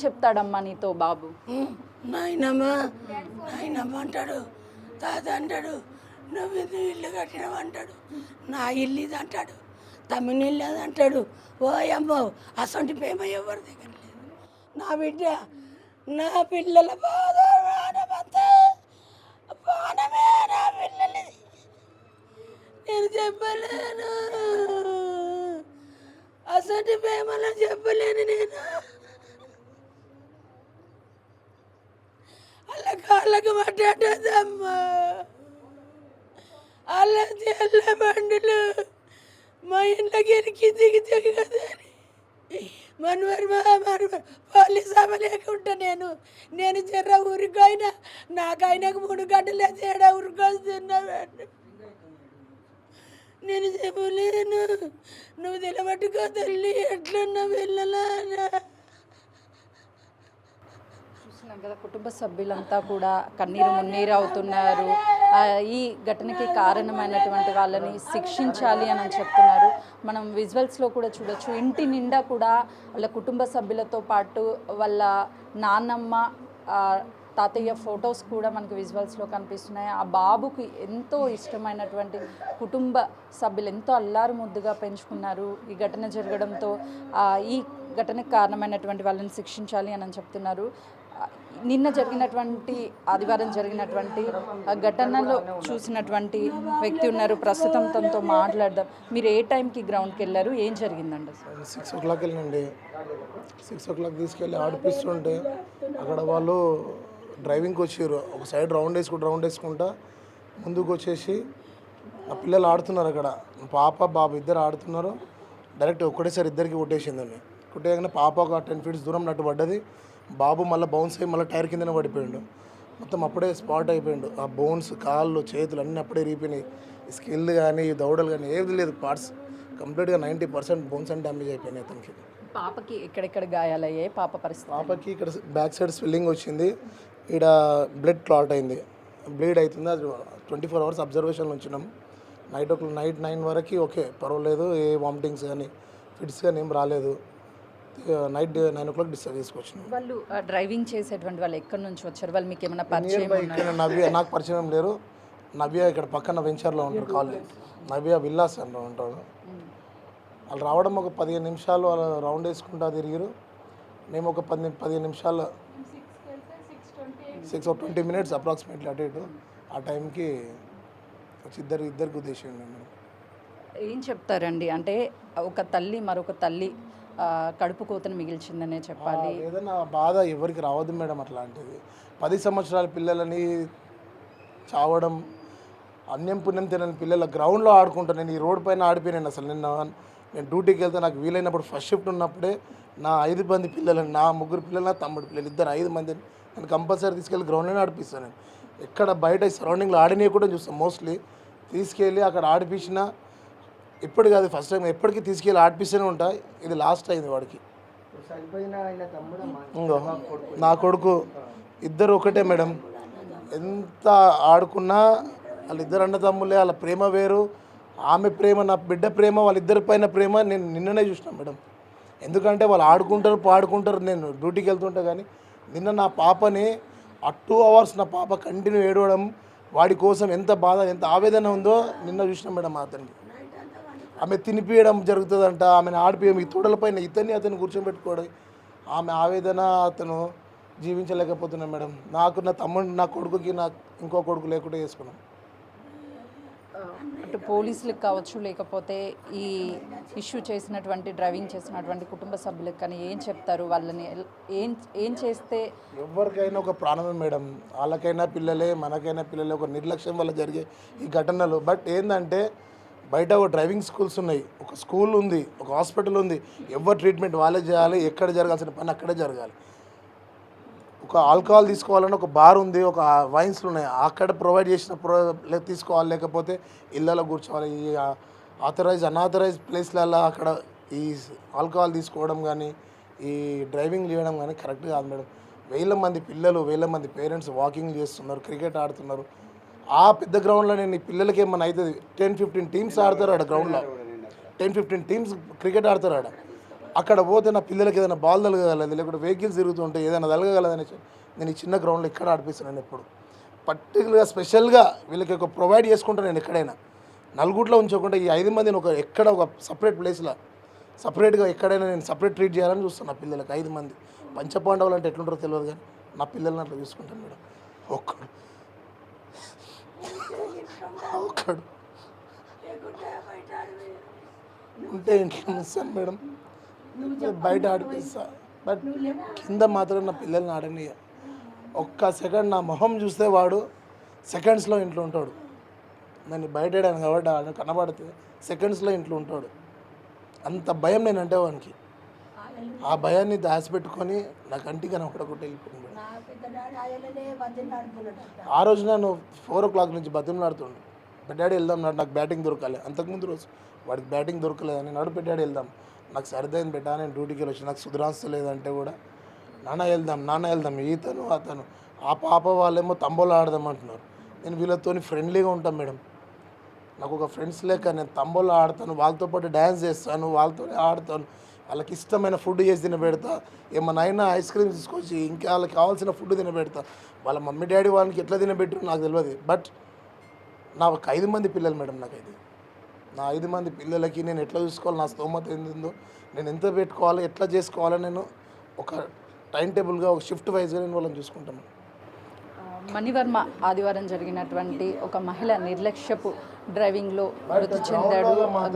చెప్తాడమ్మా నీతో బాబు? నాయనమ్మా నాయనమ్మ అంటాడు, తాత అంటాడు, నువ్వు ఇది ఇల్లు కట్టినవు అంటాడు, నా ఇల్లు ఇది అంటాడు, తమ్మిని ఇల్లు అది అంటాడు. ఓ అమ్మో అసంటి ప్రేమ ఎవరి దగ్గర లేదు. నా బిడ్డ నా పిల్లల బాధ ప్రాణమంతా ప్రాణమే నా పిల్లలది. నేను చెప్పలేను, అసంటి ప్రేమలో చెప్పలేను నేను. అలా కాళ్ళకు పట్టదమ్మా, అలా తెల్ల బండులు మా ఇంట్లోకి ఎరికి దిగితే కదని మనవరు పోలీస్ అవ్వలేకుంటా నేను జర్ర ఉరికైనా నాకైనాకు 3 గంటలే తేడా ఉరికొస్తున్నాడు. నేను చెప్పలేను, నువ్వు నిలబట్టుకో తల్లి, ఎట్లున్నా వెళ్ళలా. చూస్తున్నాం కదా, కుటుంబ సభ్యులంతా కూడా కన్నీరు మున్నీరు అవుతున్నారు. ఈ ఘటనకి కారణమైనటువంటి వాళ్ళని శిక్షించాలి అని చెప్తున్నారు. మనం విజువల్స్లో కూడా చూడొచ్చు, ఇంటి నిండా కూడా వాళ్ళ కుటుంబ సభ్యులతో పాటు వాళ్ళ నాన్నమ్మ తాతయ్య ఫొటోస్ కూడా మనకు విజువల్స్లో కనిపిస్తున్నాయి. ఆ బాబుకి ఎంతో ఇష్టమైనటువంటి కుటుంబ సభ్యులు ఎంతో అల్లారు ముద్దుగా పెంచుకున్నారు. ఈ ఘటన జరగడంతో ఈ ఘటనకు కారణమైనటువంటి వాళ్ళని శిక్షించాలి అని చెప్తున్నారు. నిన్న జరిగినటువంటి ఆదివారం జరిగినటువంటి ఘటనలో చూసినటువంటి వ్యక్తి ఉన్నారు, ప్రస్తుతం తనతో మాట్లాడదాం. మీరు ఏ టైంకి గ్రౌండ్కి వెళ్ళారు, ఏం జరిగిందండి? 6 o'clock వెళ్ళండి. 6 o'clock తీసుకెళ్ళి ఆడిపిస్తుంటే అక్కడ వాళ్ళు డ్రైవింగ్కి వచ్చారు. ఒక సైడ్ రౌండ్ వేసుకుంటా ముందుకు వచ్చేసి ఆ పిల్లలు ఆడుతున్నారు. అక్కడ పాప బాబు ఇద్దరు ఆడుతున్నారు. డైరెక్ట్ ఒకటేసారి ఇద్దరికి కొట్టేసిందండి. కొట్టేయగానే పాప ఒక 10 feet దూరం నట్టు పడ్డది. బాబు మళ్ళీ బౌన్స్ అయ్యి మళ్ళీ టైర్ కిందనే పడిపోయాడు. మొత్తం అప్పుడే స్పాట్ అయిపోయాడు. ఆ బోన్స్, కాళ్ళు, చేతులు అన్నీ అప్పుడే రీపోయినాయి. స్కిల్ కానీ దౌడలు కానీ ఏది లేదు, పార్ట్స్ కంప్లీట్గా 90% బోన్స్ అని డ్యామేజ్ అయిపోయినాయి అతనికి. పాపకి ఎక్కడెక్కడ గాయాలయ్యాయి? పాప పరిస్థితి? పాపకి ఇక్కడ బ్యాక్ సైడ్ స్వెల్లింగ్ వచ్చింది, ఇక్కడ బ్లడ్ క్లాట్ అయింది, బ్లీడ్ అవుతుంది. అది 24 hours అబ్జర్వేషన్లో ఉంచినాం. నైట్ 9 వరకు ఓకే, పర్వాలేదు, ఏ వామిటింగ్స్ కానీ ఫిట్స్ కానీ ఏం రాలేదు. నైట్ 9 o'clock డిశ్చార్జ్ చేసుకొచ్చినాం. వాళ్ళు డ్రైవింగ్ చేసేటువంటి వాళ్ళు ఎక్కడి నుంచి వచ్చారు? వాళ్ళు మీకు ఏమైనా పరిచయం? నవ్య నాకు పరిచయం లేరు. నవ్య ఇక్కడ పక్కన వెంచర్లో ఉంటారు, కాలేజ్ నవ్య విల్లాస్ అని ఉంటారు. వాళ్ళు రావడం ఒక 15 నిమిషాలు వాళ్ళు రౌండ్ వేసుకుంటా తిరిగారు. మేము ఒక 15 నిమిషాలు 6 or 20 minutes అప్రాక్సిమేట్లీ అటు ఇటు ఆ టైంకి వచ్చి ఇద్దరు గుద్దేసిండు. ఏం చెప్తారండి? అంటే ఒక తల్లి మరొక తల్లి కడుపు కోతను మిగిల్చిందనే చెప్పాలి. ఏదైనా బాధ ఎవరికి రావద్దు మేడం. అట్లాంటిది 10 సంవత్సరాల పిల్లలని చావడం, అన్యం పుణ్యం తినని పిల్లల గ్రౌండ్లో ఆడుకుంటాను. నేను ఈ రోడ్ పైన ఆడిపోయాను. అసలు నేను డ్యూటీకి వెళ్తే నాకు వీలైనప్పుడు ఫస్ట్ షిఫ్ట్ ఉన్నప్పుడే నా 5 మంది పిల్లలని, నా 3 పిల్లలు, నా తమ్ముడు పిల్లలు ఇద్దరు 5 మందిని నేను కంపల్సరీ తీసుకెళ్ళి గ్రౌండ్లోనే ఆడిపిస్తాను. నేను ఎక్కడ బయట సరౌండింగ్లో ఆడినవి కూడా చూస్తాను. మోస్ట్లీ తీసుకెళ్ళి అక్కడ ఆడిపించిన ఇప్పుడు కాదు, ఫస్ట్ టైం ఎప్పటికీ తీసుకెళ్ళి ఆడిపిస్తూనే ఉంటాయి. ఇది లాస్ట్ అయింది వాడికి. నా కొడుకు ఇద్దరు ఒకటే మేడం. ఎంత ఆడుకున్నా వాళ్ళిద్దరు అన్నదమ్ములే, వాళ్ళ ప్రేమ వేరు. ఆమె ప్రేమ, నా బిడ్డ ప్రేమ, వాళ్ళిద్దరి పైన ప్రేమ నేను నిన్ననే చూసినాను మేడం. ఎందుకంటే వాళ్ళు పాడుకుంటారు. నేను డ్యూటీకి వెళ్తుంటా కానీ నిన్న నా పాపని ఆ 2 hours నా పాప కంటిన్యూ ఏడవడం, వాడి కోసం ఎంత బాధ, ఎంత ఆవేదన ఉందో నిన్న చూసినాం మేడం. అతనికి ఆమె తినిపియడం జరుగుతుందంట, ఆమెను ఆడిపియడం, ఈ తోడలపైన అతను కూర్చోబెట్టుకోవడం, ఆమె ఆవేదన అతను జీవించలేకపోతున్నాను మేడం. నాకు నా తమ్ముడు, నా కొడుకుకి నాకు ఇంకో కొడుకు లేకుండా చేసుకున్నాం. అటు పోలీసులకు కావచ్చు, లేకపోతే ఈ ఇష్యూ చేసినటువంటి డ్రైవింగ్ చేసినటువంటి కుటుంబ సభ్యులకు కానీ ఏం చెప్తారు? వాళ్ళని ఏం చేస్తే? ఎవరికైనా ఒక ప్రాణమే మేడం. వాళ్ళకైనా పిల్లలే, మనకైనా పిల్లలే. ఒక నిర్లక్ష్యం వల్ల జరిగే ఈ ఘటనలు. బట్ ఏంటంటే బయట ఒక డ్రైవింగ్ స్కూల్స్ ఉన్నాయి, ఒక స్కూల్ ఉంది, ఒక హాస్పిటల్ ఉంది. ఎవరు ట్రీట్మెంట్ వాళ్ళే చేయాలి. ఎక్కడ జరగాల్సిన పని అక్కడే జరగాలి. ఒక ఆల్కహాల్ తీసుకోవాలని ఒక బార్ ఉంది, ఒక వైన్స్లు ఉన్నాయి, అక్కడ ప్రొవైడ్ చేసిన తీసుకోవాలి. లేకపోతే ఇళ్ళలో కూర్చోవాలి. ఈ అనాథరైజ్ ప్లేస్లలో అక్కడ ఈ ఆల్కహాల్ తీసుకోవడం కానీ ఈ డ్రైవింగ్ చేయడం కానీ కరెక్ట్ కాదు మేడం. 1000 మంది పిల్లలు, 1000 మంది పేరెంట్స్ వాకింగ్ చేస్తున్నారు, క్రికెట్ ఆడుతున్నారు. ఆ పెద్ద గ్రౌండ్లో నేను ఈ పిల్లలకి ఏమన్నా అవుతుంది. 10-15 టీమ్స్ ఆడతారు ఆడ గ్రౌండ్లో. 10-15 టీమ్స్ క్రికెట్ ఆడతారు ఆడ. అక్కడ పోతే నా పిల్లలకి ఏదైనా బాల్ తలగగలదు, లేకపోతే వెహికల్స్ తిరుగుతుంటే ఏదైనా తలగగలదని నేను ఈ చిన్న గ్రౌండ్లో ఇక్కడ ఆడిపిస్తున్నాను. ఎప్పుడు పర్టికులర్గా స్పెషల్గా వీళ్ళకి ఒక ప్రొవైడ్ చేసుకుంటాను. నేను ఎక్కడైనా నలుగురిలో ఉంచకుండా ఈ 5 మందిని ఎక్కడ ఒక సపరేట్ ప్లేస్లో సపరేట్గా ఎక్కడైనా నేను సపరేట్ ట్రీట్ చేయాలని చూస్తాను. నా పిల్లలకి 5 మంది పంచపాండవులు అంటే ఎట్లుంటారో తెలియదు, కానీ నా పిల్లల్ని అట్లా చూసుకుంటాను మేడం. ఒక్కడు ఉంటే ఇంట్లో మిస్తాను మేడం, బయట ఆడిపిస్తా. బట్ కింద మాత్రం నా పిల్లల్ని ఆడని. ఒక్క సెకండ్ నా మొహం చూస్తే వాడు సెకండ్స్లో ఇంట్లో ఉంటాడు. నన్ను బయట ఆడాను కాబట్టి ఆడ కనబడితే సెకండ్స్లో ఇంట్లో ఉంటాడు. అంత భయం నేనంటే వానికి. ఆ భయాన్ని దాచిపెట్టుకొని నా కంటికి కనబడకుండా వెళ్ళిపోయింది. ఆ రోజు నేను 4 o'clock నుంచి బతిమలాడుతుండే, పెద్దాడి వెళ్దాం నాకు బ్యాటింగ్ దొరకాలి. అంతకుముందు రోజు వాడికి బ్యాటింగ్ దొరకలేదని నడు పెద్దాడి వెళ్దాం, నాకు సరిదైంది పెట్టా, నేను డ్యూటీకి వెళ్ళి వచ్చి నాకు సుధరాస్తు లేదంటే కూడా నాన్న వెళ్దాం ఈతను అతను ఆ పాప వాళ్ళేమో తంబోలా ఆడదాం అంటున్నారు. నేను వీళ్ళతో ఫ్రెండ్లీగా ఉంటాను మేడం. నాకు ఒక ఫ్రెండ్స్ లేక నేను తంబోలా ఆడతాను, వాళ్ళతో పాటు డ్యాన్స్ చేస్తాను, వాళ్ళతోనే ఆడతాను. వాళ్ళకి ఇష్టమైన ఫుడ్ చేసి తినబెడతా, ఏమన్నా ఐస్ క్రీమ్ తీసుకొచ్చి ఇంకా వాళ్ళకి కావాల్సిన ఫుడ్ తినబెడతా. వాళ్ళ మమ్మీ డాడీ వాళ్ళకి ఎట్లా తినబెట్టారో నాకు తెలియదు. బట్ నా ఒక 5 మంది పిల్లలు మేడం. నా 5 మంది పిల్లలకి నేను ఎట్లా చూసుకోవాలి, నా స్తోమత ఏందో, నేను ఎంత పెట్టుకోవాలి, ఎట్లా చేసుకోవాలో నేను ఒక టైం టేబుల్గా ఒక షిఫ్ట్ వైజ్గా నేను వాళ్ళని చూసుకుంటాను. మణివర్మ ఆదివారం జరిగినటువంటి ఒక మహిళ నిర్లక్ష్యపు డ్రైవింగ్లో మృతి చెందాడు.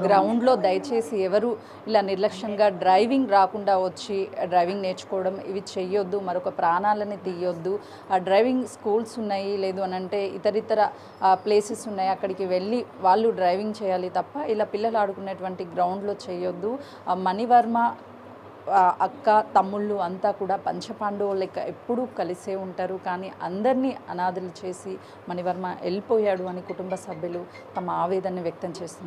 గ్రౌండ్లో దయచేసి ఎవరు ఇలా నిర్లక్ష్యంగా డ్రైవింగ్ రాకుండా వచ్చి డ్రైవింగ్ నేర్చుకోవడం ఇవి చెయ్యొద్దు, మరొక ప్రాణాలని తీయొద్దు. డ్రైవింగ్ స్కూల్స్ ఉన్నాయి, లేదు అని అంటే ఇతరితర ప్లేసెస్ ఉన్నాయి, అక్కడికి వెళ్ళి వాళ్ళు డ్రైవింగ్ చేయాలి తప్ప ఇలా పిల్లలు ఆడుకునేటువంటి గ్రౌండ్లో చేయొద్దు. మణివర్మ అక్క తమ్ముళ్ళు అంతా కూడా పంచపాండవులు లెక్క ఎప్పుడూ కలిసే ఉంటారు, కానీ అందరినీ అనాథలు చేసి మణివర్మ వెళ్ళిపోయాడు అని కుటుంబ సభ్యులు తమ ఆవేదనని వ్యక్తం చేస్తున్నారు.